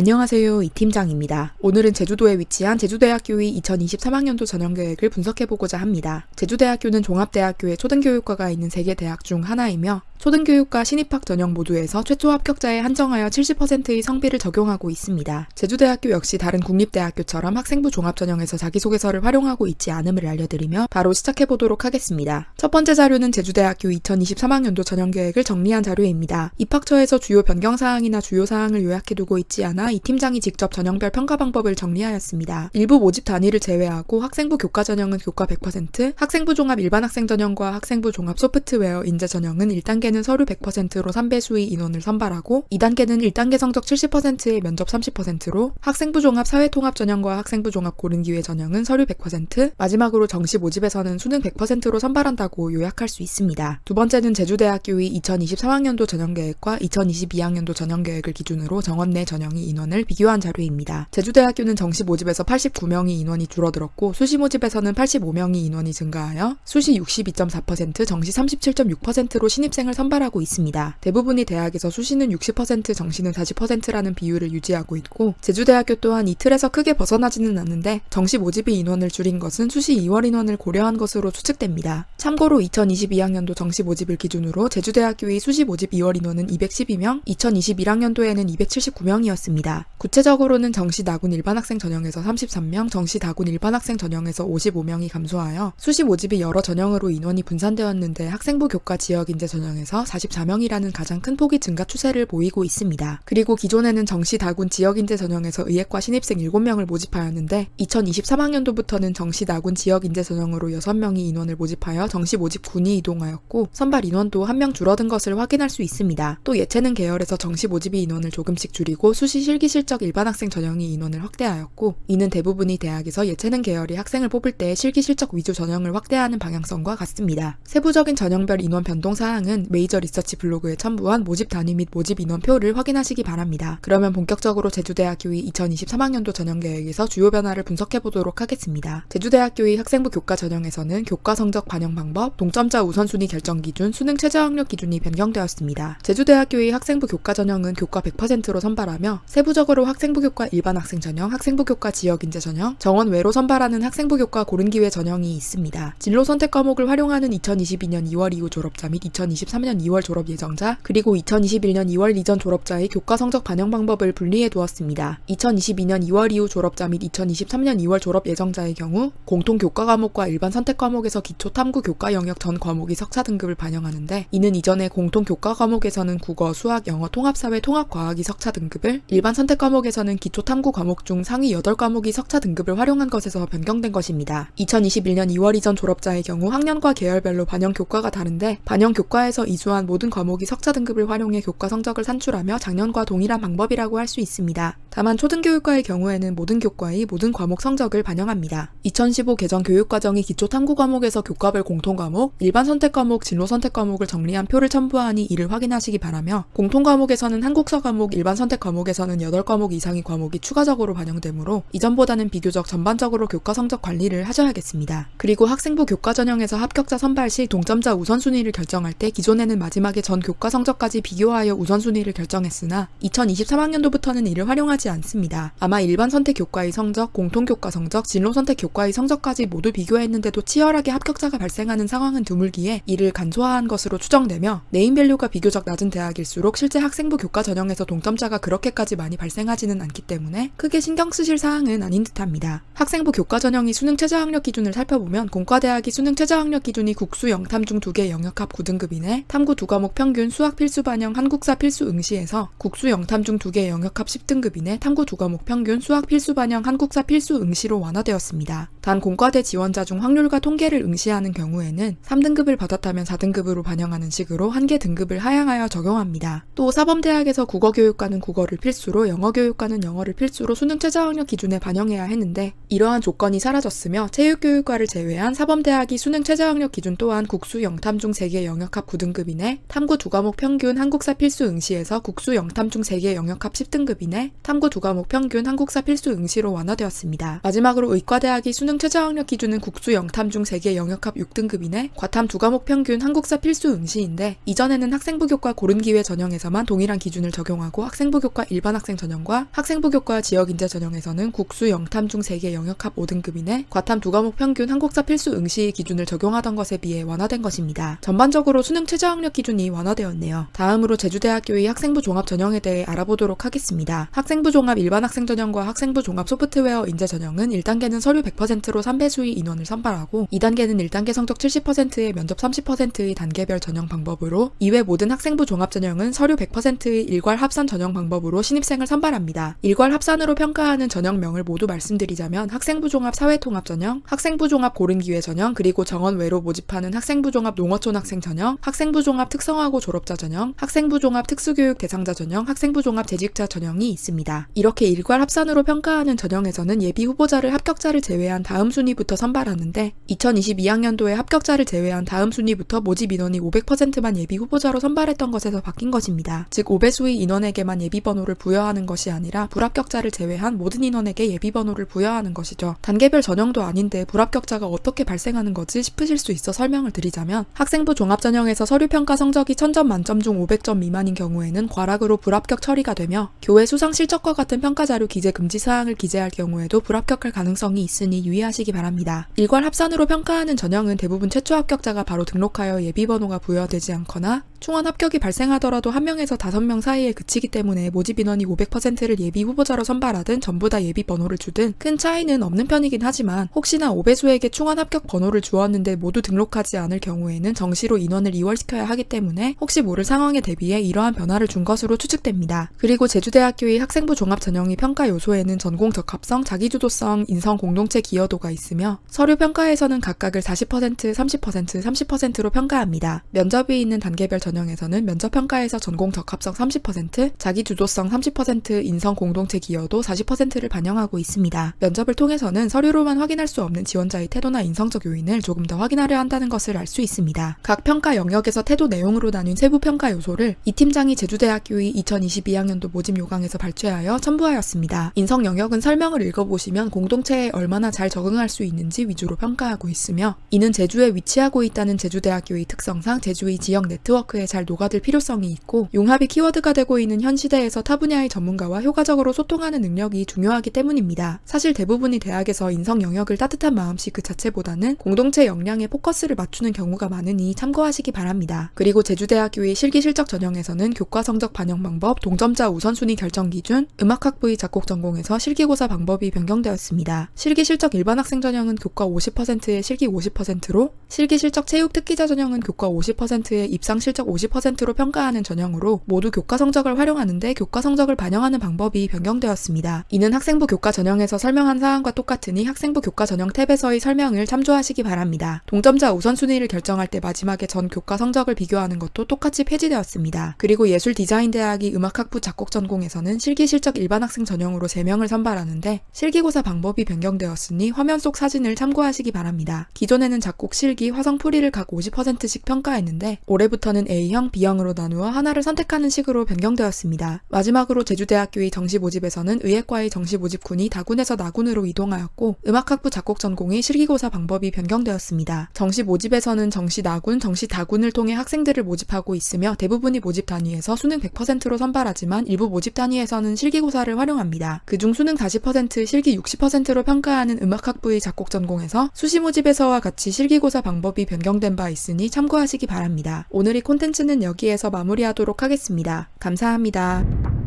안녕하세요, 이 팀장입니다. 오늘은 제주도에 위치한 제주대학교의 2023학년도 전형계획을 분석해보고자 합니다. 제주대학교는 종합대학교의 초등교육과가 있는 3개 대학 중 하나이며 초등교육과 신입학 전형 모두에서 최초 합격자에 한정하여 70%의 성비를 적용하고 있습니다. 제주대학교 역시 다른 국립대학교처럼 학생부 종합전형에서 자기소개서를 활용하고 있지 않음을 알려드리며 바로 시작해보도록 하겠습니다. 첫 번째 자료는 제주대학교 2023학년도 전형계획을 정리한 자료입니다. 입학처에서 주요 변경사항이나 주요사항을 요약해두고 있지 않아 이 팀장이 직접 전형별 평가 방법을 정리하였습니다. 일부 모집 단위를 제외하고 학생부 교과 전형은 교과 100%, 학생부 종합 일반 학생 전형과 학생부 종합 소프트웨어 인재 전형은 1단계는 서류 100%로 3배수의 인원을 선발하고 2단계는 1단계 성적 70%의 면접 30%로 학생부 종합 사회통합 전형과 학생부 종합 고른기회 전형은 서류 100%, 마지막으로 정시 모집에서는 수능 100%로 선발한다고 요약할 수 있습니다. 두 번째는 제주대학교의 2023학년도 전형계획과 2022학년도 전형계획을 기준으로 정원 내 전형의 인원을 비교한 자료입니다. 제주대학교는 정시 모집에서 89명의 인원이 줄어들었고 수시 모집에서는 85명의 인원이 증가하여 수시 62.4%, 정시 37.6%로 신입생을 선발하고 있습니다. 대부분의 대학에서 수시는 60%, 정시는 40%라는 비율을 유지하고 있고 제주대학교 또한 이 틀에서 크게 벗어나지는 않는데 정시 모집의 인원을 줄인 것은 수시 2월 인원을 고려한 것으로 추측됩니다. 참고로 2022학년도 정시 모집을 기준으로 제주대학교의 수시 모집 2월 인원은 212명, 2021학년도에는 279명이었습니다. 구체적으로는 정시 나군 일반학생 전형에서 33명, 정시 다군 일반학생 전형에서 55명이 감소하여 수시 모집이 여러 전형으로 인원이 분산되었는데 학생부 교과 지역인재 전형에서 44명이라는 가장 큰 폭의 증가 추세를 보이고 있습니다. 그리고 기존에는 정시 다군 지역인재 전형에서 의예과 신입생 7명을 모집하였는데 2023학년도부터는 정시 다군 지역인재 전형으로 6명이 인원을 모집하여 정시 모집군이 이동하였고 선발 인원도 1명 줄어든 것을 확인할 수 있습니다. 또 예체능 계열에서 정시 모집의 인원을 조금씩 줄이고 수시 실기실적 일반학생 전형의 인원을 확대하였고 이는 대부분의 대학에서 예체능 계열의 학생을 뽑을 때 실기실적 위주 전형을 확대하는 방향성과 같습니다. 세부적인 전형별 인원 변동 사항은 메이저 리서치 블로그에 첨부한 모집 단위 및 모집 인원표를 확인하시기 바랍니다. 그러면 본격적으로 제주대학교의 2023학년도 전형계획에서 주요 변화를 분석해보도록 하겠습니다. 제주대학교의 학생부 교과 전형에서는 교과 성적 반영 방법, 동점자 우선순위 결정 기준, 수능 최저학력 기준이 변경되었습니다. 제주대학교의 학생부 교과 전형은 교과 100%로 선발하며 세부적으로 학생부 교과 일반 학생 전형, 학생부 교과 지역인재 전형, 정원 외로 선발하는 학생부 교과 고른기회 전형이 있습니다. 진로 선택 과목을 활용하는 2022년 2월 이후 졸업자 및 2023년 2월 졸업 예정자, 그리고 2021년 2월 이전 졸업자의 교과 성적 반영 방법을 분리해 두었습니다. 2022년 2월 이후 졸업자 및 2023년 2월 졸업 예정자의 경우 공통 교과 과목과 일반 선택 과목에서 기초 탐구 교과 영역 전 과목이 석차 등급을 반영하는데 이는 이전에 공통 교과 과목에서는 국어, 수학, 영어, 통합사회, 통합과학이 석차 등급을, 일반 선택 과목에서는 기초 탐구 과목 중 상위 8과목이 석차 등급을 활용한 것에서 변경된 것입니다. 2021년 2월 이전 졸업자의 경우 학년과 계열별로 반영 교과가 다른데 반영 교과에서 이수한 모든 과목이 석차 등급을 활용해 교과 성적을 산출하며 작년과 동일한 방법이라고 할 수 있습니다. 다만 초등교육과의 경우에는 모든 교과의 모든 과목 성적을 반영합니다. 2015 개정 교육과정이 기초 탐구 과목에서 교과별 공통 과목, 일반 선택 과목, 진로 선택 과목을 정리한 표를 첨부하니 이를 확인하시기 바라며 공통 과목에서는 한국사 과목, 일반 선택 과목에서는 8과목 이상의 과목이 추가적으로 반영되므로 이전보다는 비교적 전반적으로 교과 성적 관리를 하셔야겠습니다. 그리고 학생부 교과 전형에서 합격자 선발 시 동점자 우선순위를 결정할 때 기존에는 마지막에 전 교과 성적까지 비교하여 우선순위를 결정했으나 2023학년도부터는 이를 활용하지 않습니다. 아마 일반 선택 교과의 성적, 공통 교과 성적, 진로 선택 교과의 성적까지 모두 비교했는데도 치열하게 합격자가 발생하는 상황은 드물기에 이를 간소화한 것으로 추정되며 네임밸류가 비교적 낮은 대학일수록 실제 학생부 교과 전형에서 동점자가 그렇게까지 많이 발생하지는 않기 때문에 크게 신경 쓰실 사항은 아닌 듯합니다. 학생부 교과 전형이 수능 최저학력 기준을 살펴보면 공과대학이 수능 최저학력 기준이 국수 영탐 중 2개 영역합 9등급 이내, 탐구 2과목 평균, 수학 필수 반영, 한국사 필수 응시에서 국수 영탐 중 2개 영역합 10등급 이내, 탐구 2과목 평균, 수학 필수 반영, 한국사 필수 응시로 완화되었습니다. 단 공과대 지원자 중 확률과 통계를 응시하는 경우에는 3등급을 받았다면 4등급으로 반영하는 식으로 한 개 등급을 하향하여 적용합니다. 또 사범대학에서 국어교육과는 국어를 필수로, 영어교육과는 영어를 필수로 수능 최저학력 기준에 반영해야 했는데 이러한 조건이 사라졌으며 체육교육과를 제외한 사범대학이 수능 최저학력 기준 또한 국수 영탐 중 3개 영역합 9등급 이내, 탐구 2과목 평균, 한국사 필수 응시에서 국수 영탐 중 3개 영역합 10등급 이내, 탐구 탐구 두 과목 평균 한국사 필수 응시로 완화되었습니다. 마지막으로 의과대학이 수능 최저학력 기준은 국수 영탐 중 3개 영역합 6등급이네 과탐 두 과목 평균 한국사 필수 응시인데 이전에는 학생부 교과 고른기회 전형에서만 동일한 기준을 적용하고 학생부 교과 일반 학생 전형과 학생부 교과 지역인재 전형에서는 국수 영탐 중 3개 영역합 5등급이네 과탐 두 과목 평균 한국사 필수 응시 기준을 적용하던 것에 비해 완화된 것입니다. 전반적으로 수능 최저학력 기준이 완화되었네요. 다음으로 제주대학교의 학생부 종합 전형에 대해 알아보도록 하겠습니다. 학생부 종합 일반 학생 전형과 학생부 종합 소프트웨어 인재 전형은 1단계는 서류 100%로 3배수의 인원을 선발하고 2단계는 1단계 성적 70%의 면접 30%의 단계별 전형 방법으로 이외 모든 학생부 종합 전형은 서류 100%의 일괄 합산 전형 방법으로 신입생을 선발합니다. 일괄 합산으로 평가하는 전형명을 모두 말씀드리자면 학생부 종합 사회통합 전형, 학생부 종합 고른기회 전형, 그리고 정원 외로 모집하는 학생부 종합 농어촌 학생 전형, 학생부 종합 특성화고 졸업자 전형, 학생부 종합 특수교육 대상자 전형, 학생부 종합 재직자 전형이 있습니다. 이렇게 일괄 합산으로 평가하는 전형에서는 예비 후보자를 합격자를 제외한 다음 순위부터 선발하는데 2022학년도에 합격자를 제외한 다음 순위부터 모집 인원이 500%만 예비 후보자로 선발했던 것에서 바뀐 것입니다. 즉 5배수의 인원에게만 예비 번호를 부여하는 것이 아니라 불합격자를 제외한 모든 인원에게 예비 번호를 부여하는 것이죠. 단계별 전형도 아닌데 불합격자가 어떻게 발생하는 거지 싶으실 수 있어 설명을 드리자면 학생부 종합 전형에서 서류평가 성적이 1000점 만점 중 500점 미만인 경우에는 과락으로 불합격 처리가 되며 교회 수상 실적과 같은 평가자료 기재 금지 사항을 기재할 경우에도 불합격할 가능성이 있으니 유의하시기 바랍니다. 일괄 합산으로 평가하는 전형은 대부분 최초 합격자가 바로 등록하여 예비 번호가 부여되지 않거나 충원 합격이 발생하더라도 1명에서 5명 사이에 그치기 때문에 모집 인원이 500%를 예비 후보자로 선발하든 전부 다 예비 번호를 주든 큰 차이는 없는 편이긴 하지만 혹시나 5배수에게 충원 합격 번호를 주었는데 모두 등록하지 않을 경우에는 정시로 인원을 이월시켜야 하기 때문에 혹시 모를 상황에 대비해 이러한 변화를 준 것으로 추측됩니다. 그리고 제주대학교의 학생부 종합 전형의 평가 요소에는 전공 적합성, 자기주도성, 인성 공동체 기여도가 있으며 서류 평가에서는 각각을 40%, 30%, 30%로 평가합니다. 면접이 있는 단계별 전형에서는 면접 평가에서 전공 적합성 30%, 자기주도성 30%, 인성 공동체 기여도 40%를 반영하고 있습니다. 면접을 통해서는 서류로만 확인할 수 없는 지원자의 태도나 인성적 요인을 조금 더 확인하려 한다는 것을 알 수 있습니다. 각 평가 영역에서 태도 내용으로 나뉜 세부 평가 요소를 이 팀장이 제주대학교의 2022학년도 모집 요강에서 발췌하여 첨부하였습니다. 인성 영역은 설명을 읽어보시면 공동체에 얼마나 잘 적응할 수 있는지 위주로 평가하고 있으며 이는 제주에 위치하고 있다는 제주대학교의 특성상 제주의 지역 네트워크에 잘 녹아들 필요성이 있고 융합이 키워드가 되고 있는 현 시대에서 타 분야의 전문가와 효과적으로 소통하는 능력이 중요하기 때문입니다. 사실 대부분이 대학에서 인성 영역을 따뜻한 마음씨 그 자체보다는 공동체 역량에 포커스를 맞추는 경우가 많으니 참고하시기 바랍니다. 그리고 제주대학교의 실기 실적 전형에서는 교과 성적 반영 방법, 동점자 우선순위 결정 기준, 음악학부의 작곡 전공에서 실기고사 방법이 변경되었습니다. 실기 실적 일반 학생 전형은 교과 50%의 실기 50%로 실기 실적 체육 특기자 전형은 교과 50%의 입상 실적 50%로 평가하는 전형으로 모두 교과 성적을 활용하는데 교과 성적을 반영하는 방법이 변경되었습니다. 이는 학생부 교과 전형에서 설명한 사항과 똑같으니 학생부 교과 전형 탭에서의 설명을 참조하시기 바랍니다. 동점자 우선순위를 결정할 때 마지막에 전 교과 성적을 비교하는 것도 똑같이 폐지되었습니다. 그리고 예술디자인대학이 음악학부 작곡 전공에서는 실기 실적 일반 학생 전형으로 3명을 선발하는데 실기고사 방법이 변경되었으니 화면 속 사진을 참고하시기 바랍니다. 기존에는 작곡, 실기, 화성, 풀이를 각 50%씩 평가했는데 올해부터는 A형, B형으로 나누어 하나를 선택하는 식으로 변경되었습니다. 마지막으로 제주대학교의 정시 모집에서는 의예과의 정시 모집군이 다군에서 나군으로 이동하였고 음악학부 작곡 전공의 실기고사 방법이 변경되었습니다. 정시 모집에서는 정시 나군, 정시 다군을 통해 학생들을 모집하고 있으며 대부분이 모집 단위에서 수능 100%로 선발하지만 일부 모집 단위에서는 실기고사를 활용합니다. 그중 수능 40%, 실기 60%로 평가하는 음악학부의 작곡 전공에서 수시 모집에서와 같이 실기고사 방법이 변경된 바 있으니 참고하시기 바랍니다. 오늘의 콘텐츠는 여기에서 마무리하도록 하겠습니다. 감사합니다.